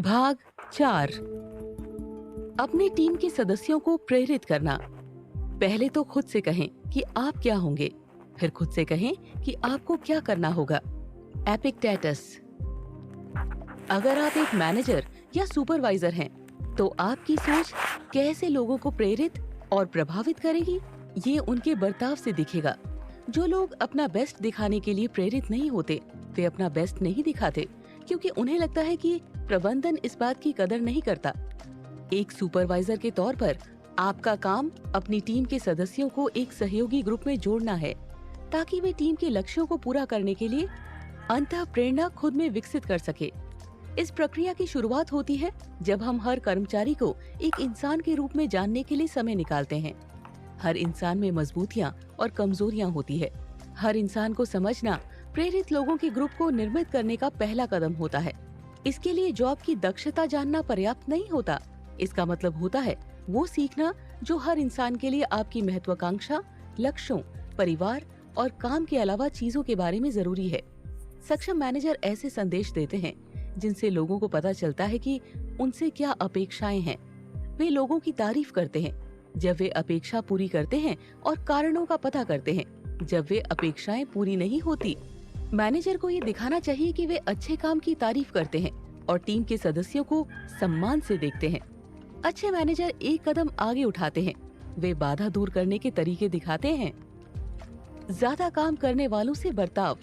भाग 4। अपनी टीम के सदस्यों को प्रेरित करना। पहले तो खुद से कहें कि आप क्या होंगे, फिर खुद से कहें कि आपको क्या करना होगा। एपिक्टेटस। अगर आप एक मैनेजर या सुपरवाइजर हैं, तो आपकी सोच कैसे लोगों को प्रेरित और प्रभावित करेगी, ये उनके बर्ताव से दिखेगा। जो लोग अपना बेस्ट दिखाने के लिए प्रेरित नहीं होते, वे अपना बेस्ट नहीं दिखाते, क्योंकि उन्हें लगता है कि प्रबंधन इस बात की कदर नहीं करता। एक सुपरवाइजर के तौर पर आपका काम अपनी टीम के सदस्यों को एक सहयोगी ग्रुप में जोड़ना है, ताकि वे टीम के लक्ष्यों को पूरा करने के लिए अंतः प्रेरणा खुद में विकसित कर सके। इस प्रक्रिया की शुरुआत होती है जब हम हर कर्मचारी को एक इंसान के रूप में जानने के लिए समय निकालते हैं। हर इंसान में मजबूतियां और कमजोरियां होती है। हर इंसान को समझना प्रेरित लोगों के ग्रुप को निर्मित करने का पहला कदम होता है। इसके लिए जॉब की दक्षता जानना पर्याप्त नहीं होता। इसका मतलब होता है वो सीखना जो हर इंसान के लिए आपकी महत्वाकांक्षा, लक्ष्यों, परिवार और काम के अलावा चीजों के बारे में जरूरी है। सक्षम मैनेजर ऐसे संदेश देते हैं जिनसे लोगों को पता चलता है कि उनसे क्या अपेक्षाएं हैं। वे लोगों की तारीफ करते हैं जब वे अपेक्षा पूरी करते हैं और कारणों का पता करते हैं जब वे अपेक्षाएं पूरी नहीं होती। मैनेजर को ये दिखाना चाहिए कि वे अच्छे काम की तारीफ करते हैं और टीम के सदस्यों को सम्मान से देखते हैं। अच्छे मैनेजर एक कदम आगे उठाते हैं। वे बाधा दूर करने के तरीके दिखाते हैं। ज्यादा काम करने वालों से बर्ताव।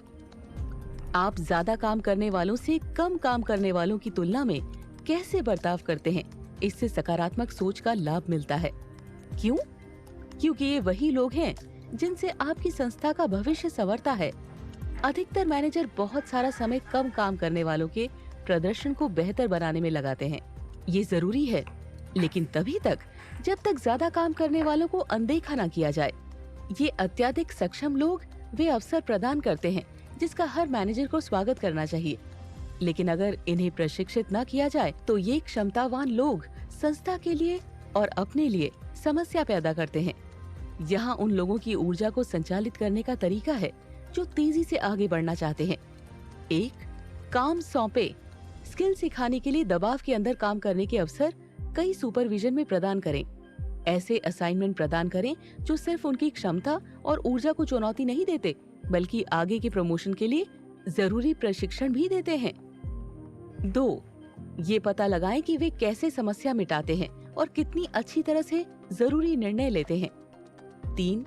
आप ज्यादा काम करने वालों से कम काम करने वालों की तुलना में कैसे बर्ताव करते हैं, इससे सकारात्मक सोच का लाभ मिलता है। क्यों? क्योंकि ये वही लोग हैं जिनसे आपकी संस्था का भविष्य संवरता है। अधिकतर मैनेजर बहुत सारा समय कम काम करने वालों के प्रदर्शन को बेहतर बनाने में लगाते हैं। ये जरूरी है, लेकिन तभी तक जब तक ज्यादा काम करने वालों को अनदेखा न किया जाए। ये अत्यधिक सक्षम लोग वे अवसर प्रदान करते हैं जिसका हर मैनेजर को स्वागत करना चाहिए। लेकिन अगर इन्हें प्रशिक्षित न किया जाए तो ये क्षमतावान लोग संस्था के लिए और अपने लिए समस्या पैदा करते हैं। यहाँ उन लोगों की ऊर्जा को संचालित करने का तरीका है जो तेजी से आगे बढ़ना चाहते हैं। 1. काम सौंपे। स्किल सिखाने के लिए दबाव के अंदर काम करने के अवसर कई सुपरविजन में प्रदान करें। ऐसे असाइनमेंट प्रदान करें जो सिर्फ उनकी क्षमता और ऊर्जा को चुनौती नहीं देते, बल्कि आगे के प्रमोशन के लिए जरूरी प्रशिक्षण भी देते हैं। 2. ये पता लगाएं कि वे कैसे समस्या मिटाते हैं और कितनी अच्छी तरह से जरूरी निर्णय लेते हैं। 3.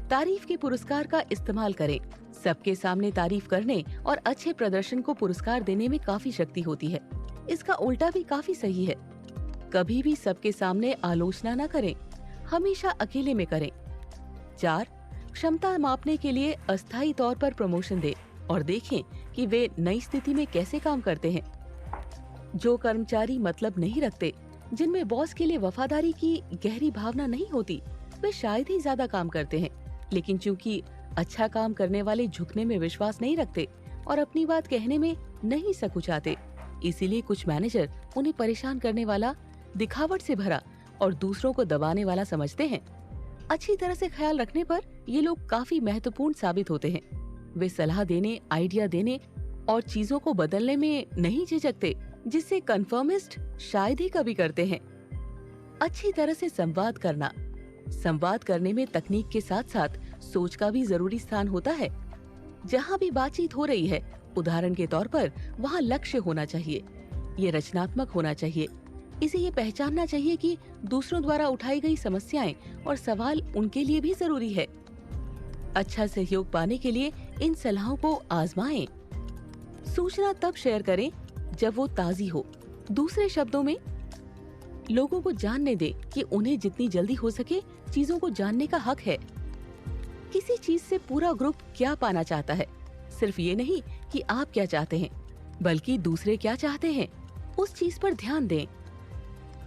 तारीफ के पुरस्कार का इस्तेमाल करें। सबके सामने तारीफ करने और अच्छे प्रदर्शन को पुरस्कार देने में काफी शक्ति होती है। इसका उल्टा भी काफी सही है। कभी भी सबके सामने आलोचना न करें, हमेशा अकेले में करें। 4. क्षमता मापने के लिए अस्थायी तौर पर प्रमोशन दें और देखें कि वे नई स्थिति में कैसे काम करते हैं। जो कर्मचारी मतलब नहीं रखते, जिनमें बॉस के लिए वफादारी की गहरी भावना नहीं होती, वे शायद ही ज्यादा काम करते हैं। लेकिन चूंकि अच्छा काम करने वाले झुकने में विश्वास नहीं रखते और अपनी बात कहने में नहीं सकुचाते, इसीलिए कुछ मैनेजर उन्हें परेशान करने वाला, दिखावट से भरा और दूसरों को दबाने वाला समझते हैं। अच्छी तरह से ख्याल रखने पर ये लोग काफी महत्वपूर्ण साबित होते हैं। वे सलाह देने, आइडिया देने और चीजों को बदलने में नहीं झिझकते, जिससे कन्फर्मिस्ट शायद ही कभी करते हैं। अच्छी तरह से संवाद करना। संवाद करने में तकनीक के साथ साथ सोच का भी जरूरी स्थान होता है। जहाँ भी बातचीत हो रही है, उदाहरण के तौर पर, वहाँ लक्ष्य होना चाहिए। ये रचनात्मक होना चाहिए। इसे ये पहचानना चाहिए कि दूसरों द्वारा उठाई गई समस्याएं और सवाल उनके लिए भी जरूरी है। अच्छा सहयोग पाने के लिए इन सलाहों को आजमाएं। सूचना तब शेयर करें जब वो ताज़ी हो। दूसरे शब्दों में, लोगों को जानने दें कि उन्हें जितनी जल्दी हो सके चीजों को जानने का हक है। किसी चीज से पूरा ग्रुप क्या पाना चाहता है, सिर्फ ये नहीं कि आप क्या चाहते हैं, बल्कि दूसरे क्या चाहते हैं, उस चीज पर ध्यान दें।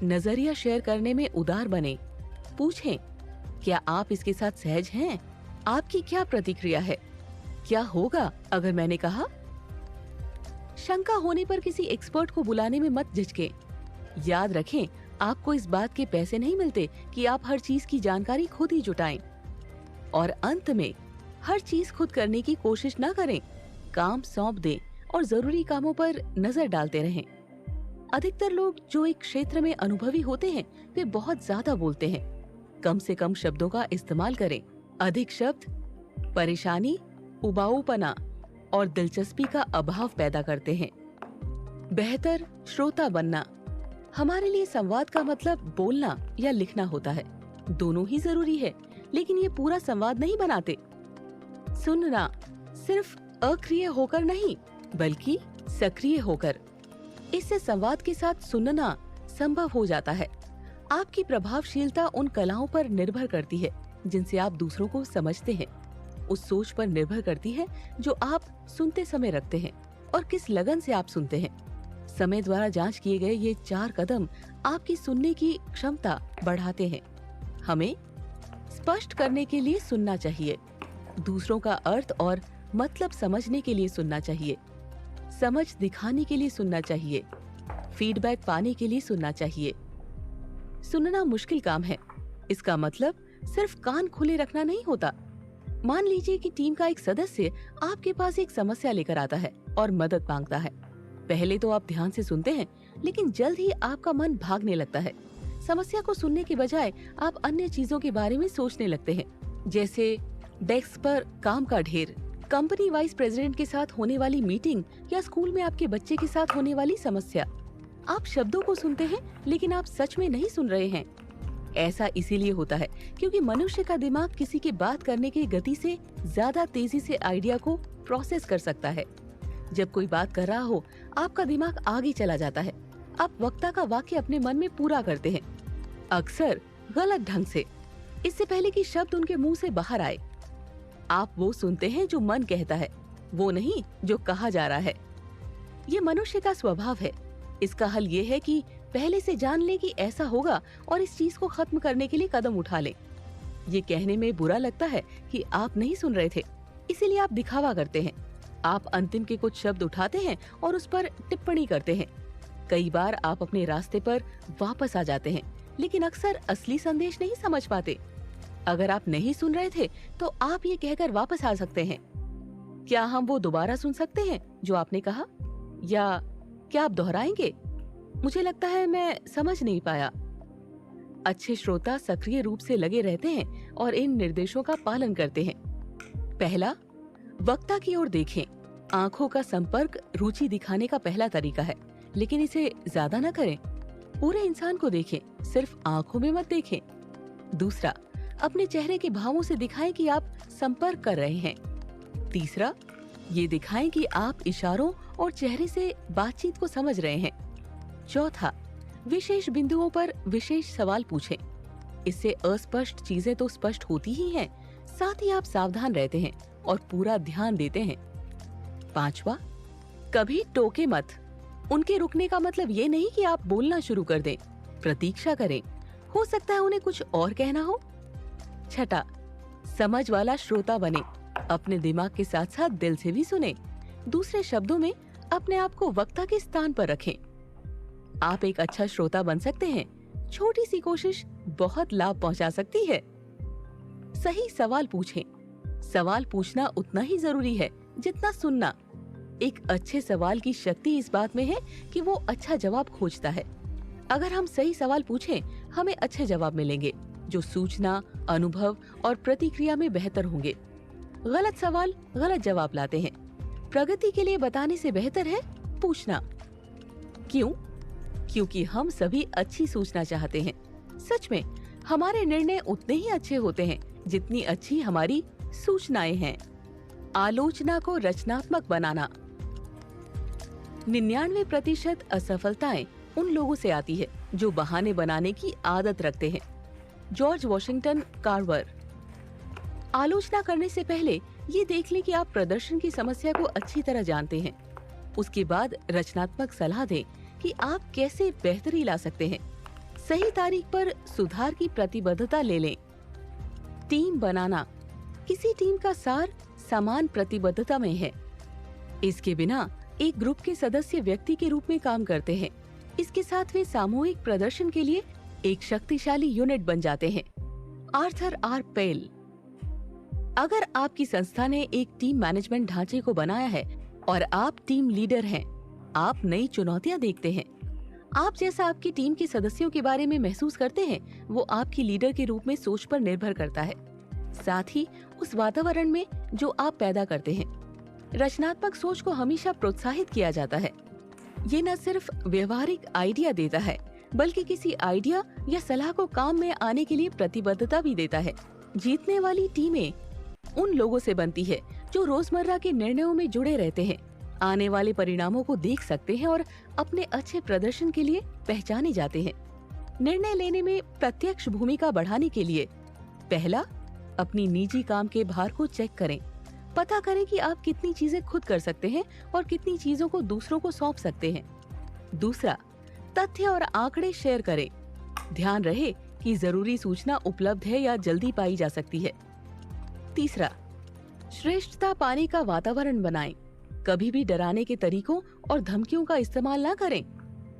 नजरिया शेयर करने में उदार बने। पूछें, क्या आप इसके साथ सहज हैं? आपकी क्या प्रतिक्रिया है? क्या होगा अगर मैंने कहा? शंका होने पर किसी एक्सपर्ट को बुलाने में मत झिझकें। याद रखें, आपको इस बात के पैसे नहीं मिलते कि आप हर चीज की जानकारी खुद ही जुटाएं। और अंत में, हर चीज खुद करने की कोशिश न करें। काम सौंप दें और जरूरी कामों पर नजर डालते रहें। अधिकतर लोग जो एक क्षेत्र में अनुभवी होते हैं वे बहुत ज्यादा बोलते हैं। कम से कम शब्दों का इस्तेमाल करें। अधिक शब्द परेशानी, उबाऊपना और दिलचस्पी का अभाव पैदा करते हैं। बेहतर श्रोता बनना। हमारे लिए संवाद का मतलब बोलना या लिखना होता है। दोनों ही जरूरी है, लेकिन ये पूरा संवाद नहीं बनाते। सुनना, सिर्फ अक्रिय होकर नहीं बल्कि सक्रिय होकर। इससे संवाद के साथ सुनना संभव हो जाता है। आपकी प्रभावशीलता उन कलाओं पर निर्भर करती है जिनसे आप दूसरों को समझते हैं। उस सोच पर निर्भर करती है जो आप सुनते समय रखते हैं और किस लगन से आप सुनते हैं। समय द्वारा जांच किए गए ये 4 कदम आपकी सुनने की क्षमता बढ़ाते हैं। हमें स्पष्ट करने के लिए सुनना चाहिए, दूसरों का अर्थ और मतलब समझने के लिए सुनना चाहिए, समझ दिखाने के लिए सुनना चाहिए, फीडबैक पाने के लिए सुनना चाहिए। सुनना मुश्किल काम है। इसका मतलब सिर्फ कान खुले रखना नहीं होता। मान लीजिए कि टीम का एक सदस्य आपके पास एक समस्या लेकर आता है और मदद मांगता है। पहले तो आप ध्यान से सुनते हैं, लेकिन जल्द ही आपका मन भागने लगता है। समस्या को सुनने के बजाय आप अन्य चीजों के बारे में सोचने लगते हैं, जैसे डेस्क पर काम का ढेर, कंपनी वाइस प्रेसिडेंट के साथ होने वाली मीटिंग या स्कूल में आपके बच्चे के साथ होने वाली समस्या। आप शब्दों को सुनते हैं, लेकिन आप सच में नहीं सुन रहे हैं। ऐसा इसीलिए होता है क्योंकि मनुष्य का दिमाग किसी की बात करने की गति से ज्यादा तेजी से आइडिया को प्रोसेस कर सकता है। जब कोई बात कर रहा हो, आपका दिमाग आगे चला जाता है। आप वक्ता का वाक्य अपने मन में पूरा करते हैं, अक्सर गलत ढंग से, इससे पहले कि शब्द उनके मुंह से बाहर आए। आप वो सुनते हैं जो मन कहता है, वो नहीं जो कहा जा रहा है। ये मनुष्य का स्वभाव है। इसका हल ये है कि पहले से जान ले कि ऐसा होगा और इस चीज को खत्म करने के लिए कदम उठा ले। ये कहने में बुरा लगता है कि आप नहीं सुन रहे थे, इसीलिए आप दिखावा करते हैं। आप अंतिम के कुछ शब्द उठाते हैं और उस पर टिप्पणी करते हैं। कई बार आप अपने रास्ते पर वापस आ जाते हैं, लेकिन अक्सर असली संदेश नहीं समझ पाते। अगर आप नहीं सुन रहे थे तो आप ये कहकर वापस आ सकते हैं, क्या हम वो दोबारा सुन सकते हैं जो आपने कहा, या क्या आप दोहराएंगे? मुझे लगता है मैं समझ नहीं पाया। अच्छे श्रोता सक्रिय रूप से लगे रहते हैं और इन निर्देशों का पालन करते हैं। पहला, वक्ता की ओर देखें। आंखों का संपर्क रुचि दिखाने का पहला तरीका है, लेकिन इसे ज्यादा न करें। पूरे इंसान को देखें, सिर्फ आंखों में मत देखें। दूसरा, अपने चेहरे के भावों से दिखाएं कि आप संपर्क कर रहे हैं। तीसरा, ये दिखाएं कि आप इशारों और चेहरे से बातचीत को समझ रहे हैं। चौथा, विशेष बिंदुओं पर विशेष सवाल पूछें। इससे अस्पष्ट चीजें तो स्पष्ट होती ही हैं, साथ ही आप सावधान रहते हैं और पूरा ध्यान देते हैं। पांचवा, कभी टोके मत। उनके रुकने का मतलब ये नहीं कि आप बोलना शुरू कर दें। प्रतीक्षा करें, हो सकता है उन्हें कुछ और कहना हो। छठा, समझ वाला श्रोता बने। अपने दिमाग के साथ साथ दिल से भी सुने। दूसरे शब्दों में, अपने आप को वक्ता के स्थान पर रखें। आप एक अच्छा श्रोता बन सकते हैं। छोटी सी कोशिश बहुत लाभ पहुंचा सकती है। सही सवाल पूछें। सवाल पूछना उतना ही जरूरी है जितना सुनना। एक अच्छे सवाल की शक्ति इस बात में है कि वो अच्छा जवाब खोजता है। अगर हम सही सवाल पूछें, हमें अच्छे जवाब मिलेंगे जो सूचना, अनुभव और प्रतिक्रिया में बेहतर होंगे। गलत सवाल गलत जवाब लाते हैं। प्रगति के लिए बताने से बेहतर है पूछना। क्यों? क्योंकि हम सभी अच्छी सूचना चाहते हैं। सच में हमारे निर्णय उतने ही अच्छे होते हैं जितनी अच्छी हमारी सूचनाएं हैं। आलोचना को रचनात्मक बनाना। 99% असफलताएं उन लोगों से आती है जो बहाने बनाने की आदत रखते हैं। George Washington Carver. आलोचना करने से पहले ये देख लें कि आप प्रदर्शन की समस्या को अच्छी तरह जानते हैं। उसके बाद रचनात्मक सलाह दें कि आप कैसे बेहतरी ला सकते हैं। सही तारीख पर सुधार की प्रतिबद्धता ले लें। टीम बनाना। किसी टीम का सार समान प्रतिबद्धता में है। इसके बिना एक ग्रुप के सदस्य व्यक्ति के रूप में काम करते हैं। इसके साथ वे सामूहिक प्रदर्शन के लिए एक शक्तिशाली यूनिट बन जाते हैं। आर्थर आर पेल। अगर आपकी संस्था ने एक टीम मैनेजमेंट ढांचे को बनाया है और आप टीम लीडर हैं, आप नई चुनौतियां देखते हैं। आप जैसा आपकी टीम के सदस्यों के बारे में महसूस करते हैं, वो आपकी लीडर के रूप में सोच पर निर्भर करता है, साथ ही उस वातावरण में जो आप पैदा करते हैं। रचनात्मक सोच को हमेशा प्रोत्साहित किया जाता है। ये न सिर्फ व्यवहारिक आइडिया देता है, बल्कि किसी आइडिया या सलाह को काम में आने के लिए प्रतिबद्धता भी देता है। जीतने वाली टीमें उन लोगों से बनती है जो रोजमर्रा के निर्णयों में जुड़े रहते हैं, आने वाले परिणामों को देख सकते हैं और अपने अच्छे प्रदर्शन के लिए पहचाने जाते हैं। निर्णय लेने में प्रत्यक्ष भूमिका बढ़ाने के लिए पहला, अपनी निजी काम के भार को चेक करें। पता करें कि आप कितनी चीजें खुद कर सकते हैं और कितनी चीजों को दूसरों को सौंप सकते हैं। दूसरा, तथ्य और आंकड़े शेयर करें। ध्यान रहे कि जरूरी सूचना उपलब्ध है या जल्दी पाई जा सकती है। तीसरा, श्रेष्ठता पाने का वातावरण बनाएं। कभी भी डराने के तरीकों और धमकियों का इस्तेमाल न करें।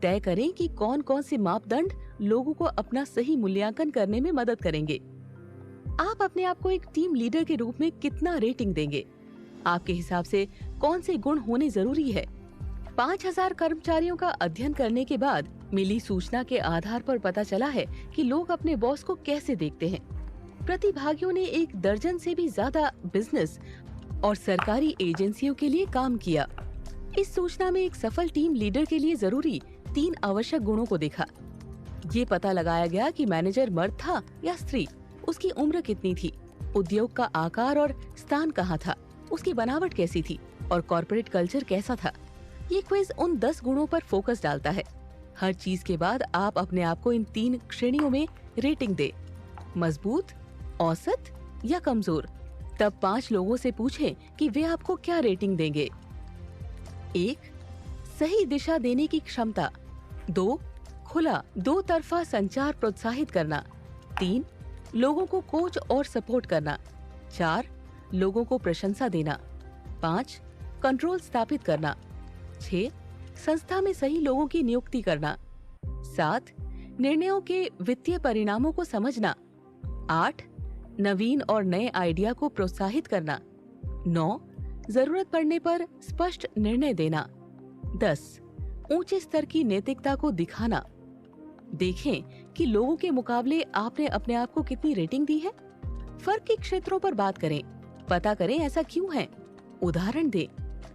तय करें कि कौन कौन से मापदंड लोगों को अपना सही मूल्यांकन करने में मदद करेंगे। आप अपने आप को एक टीम लीडर के रूप में कितना रेटिंग देंगे? आपके हिसाब से कौन से गुण होने जरूरी है? 5000 कर्मचारियों का अध्ययन करने के बाद मिली सूचना के आधार पर पता चला है कि लोग अपने बॉस को कैसे देखते हैं। प्रतिभागियों ने 1 दर्जन से भी ज्यादा बिजनेस और सरकारी एजेंसियों के लिए काम किया। इस सूचना में एक सफल टीम लीडर के लिए जरूरी 3 आवश्यक गुणों को देखा। ये पता लगाया गया कि मैनेजर मर्द था या स्त्री, उसकी उम्र कितनी थी, उद्योग का आकार और स्थान कहाँ था, उसकी बनावट कैसी थी और कॉर्पोरेट कल्चर कैसा था। ये क्विज उन 10 गुणों पर फोकस डालता है। हर चीज के बाद आप अपने आप को इन 3 श्रेणियों में रेटिंग दे, मजबूत, औसत या कमजोर। तब 5 लोगों से पूछें कि वे आपको क्या रेटिंग देंगे। 1, सही दिशा देने की क्षमता। 2, खुला 2 तरफा संचार प्रोत्साहित करना। 3, लोगों को कोच और सपोर्ट करना। 4, लोगों को प्रशंसा देना। 5, कंट्रोल स्थापित करना। 6, संस्था में सही लोगों की नियुक्ति करना। 7, निर्णयों के वित्तीय परिणामों को समझना। 8, नवीन और नए आइडिया को प्रोत्साहित करना। 9, जरूरत पड़ने पर स्पष्ट निर्णय देना। 10, ऊंचे स्तर की नैतिकता को दिखाना। देखें कि लोगों के मुकाबले आपने अपने आप को कितनी रेटिंग दी है। फर्क के क्षेत्रों पर बात करें, पता करें ऐसा क्यों है, उदाहरण दें।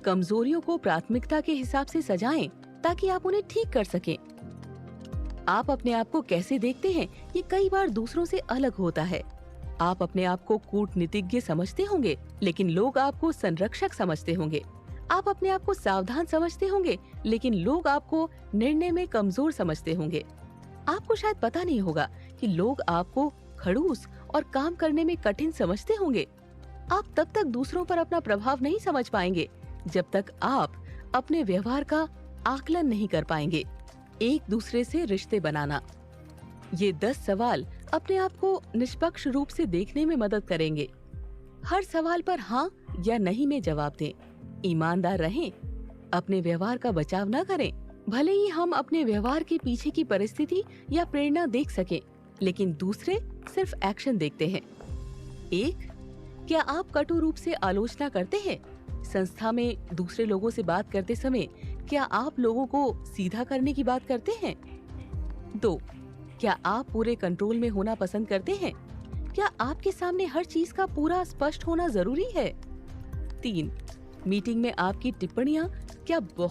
कमजोरियों को प्राथमिकता के हिसाब से सजाएं ताकि आप उन्हें ठीक कर सकें। आप अपने आप को कैसे देखते हैं, ये कई बार दूसरों से अलग होता है। आप अपने आप को कूटनीतिज्ञ समझते होंगे, लेकिन लोग आपको संरक्षक समझते होंगे। आप अपने आप को सावधान समझते होंगे, लेकिन लोग आपको निर्णय में कमजोर समझते होंगे। आपको शायद पता नहीं होगा कि लोग आपको खड़ूस और काम करने में कठिन समझते होंगे। आप तब तक दूसरों पर अपना प्रभाव नहीं समझ पाएंगे जब तक आप अपने व्यवहार का आकलन नहीं कर पाएंगे। एक दूसरे से रिश्ते बनाना। ये 10 सवाल अपने आप को निष्पक्ष रूप से देखने में मदद करेंगे। हर सवाल पर हाँ या नहीं में जवाब दें। ईमानदार रहें, अपने व्यवहार का बचाव न करें। भले ही हम अपने व्यवहार के पीछे की परिस्थिति या प्रेरणा देख सकें, लेकिन दूसरे सिर्फ एक्शन देखते हैं। 1, क्या आप कटु रूप से आलोचना करते हैं? संस्था में दूसरे लोगों से बात करते समय क्या आप लोगों को सीधा करने की बात करते हैं? 2, क्या आप पूरे कंट्रोल में होना पसंद करते हैं? क्या आपके सामने हर चीज का पूरा स्पष्ट होना जरूरी है? 3, मीटिंग में आपकी टिप्पणियां क्या बहुत